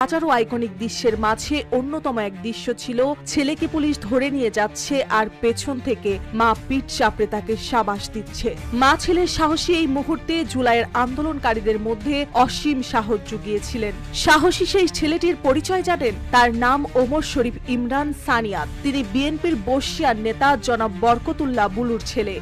হাজারো আইকনিক দৃশ্যের মাঝে অন্যতম এক দৃশ্য ছিল ছেলেকে পুলিশ ধরে নিয়ে যাচ্ছে আর পেছন থেকে মা পিঠ চাপড়ে তাকে শাবাশ দিচ্ছে। মা ছেলের সাহসী এই মুহূর্তে জুলাইয়ের আন্দোলনকারীদের মধ্যে অসীম সাহস জুগিয়েছিলেন। সাহসী সেই ছেলেটির পরিচয় জানেন? তার নাম ওমর শরীফ ইমরান সানিয়াত। তিনি বিএনপির বর্ষিয়ান নেতা জনাব বরকতুল্লাহ বুলুর ছেলে।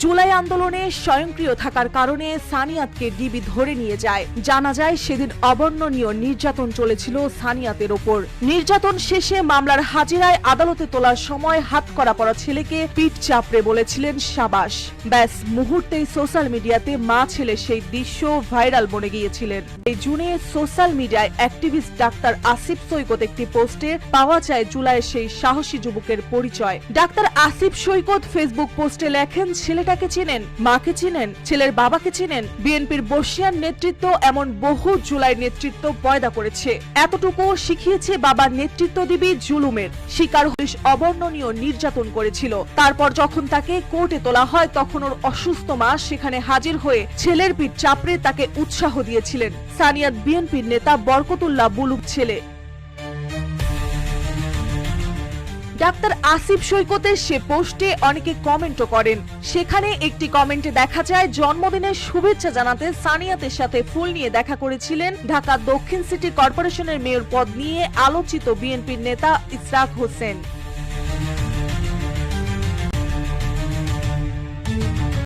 জুলাই আন্দোলনে স্বয়ংক্রিয় থাকার কারণে সানিয়াতকে ডিবি ধরে নিয়ে যায়। জানা যায় সেদিন অবর্ণনীয় নির্যাতন চলেছিল সানিয়াতের ওপর। নির্যাতন শেষে মামলার হাজিরায় আদালতে তোলার সময় হাত করা পড়া ছেলেকে পিঠ চাপড়ে বলেছিলেন শাবাশ। ব্যাস মুহূর্তেই সোশ্যাল মিডিয়াতে মা ছেলে সেই দৃশ্য ভাইরাল বনে গিয়েছিলেন। এই জুনে সোশ্যাল মিডিয়ায় অ্যাক্টিভিস্ট ডাক্তার আসিফ সৈকত একটি পোস্টে পাওয়া যায় জুলাইয়ের সেই সাহসী যুবকের পরিচয়। ডাক্তার আসিফ সৈকত ফেসবুক পোস্টে লেখেন, ছেলেটাকে চিনেন, মাকে চিনেন, ছেলের বাবাকে চিনেন। বিএনপির বর্ষিয়ান নেতৃত্ব এমন বহু জুলাই নেতৃত্ব পয়দা করেছে। এতটুকু শিখিয়েছে বাবার নেতৃত্ব দিবি জুলুমের শিকার পুলিশ অবর্ণনীয় নির্যাতন করেছিল। তারপর যখন তাকে কোর্টে তোলা হয় তখন ওর অসুস্থ মা সেখানে হাজির হয়ে ছেলের পিঠ চাপড়ে তাকে উৎসাহ দিয়েছিলেন। সানিয়াত বিএনপির নেতা বরকতুল্লাহ বুলুর ছেলে। ডাক্তার আসিফ সৈকতের সে পোস্টে অনেকে কমেন্টও করেন। সেখানে একটি কমেন্টে দেখা যায়, জন্মদিনের শুভেচ্ছা জানাতে সানিয়াতের সাথে ফুল নিয়ে দেখা করেছিলেন ঢাকা দক্ষিণ সিটি কর্পোরেশনের মেয়র পদ নিয়ে আলোচিত বিএনপির নেতা ইসরাক হোসেন।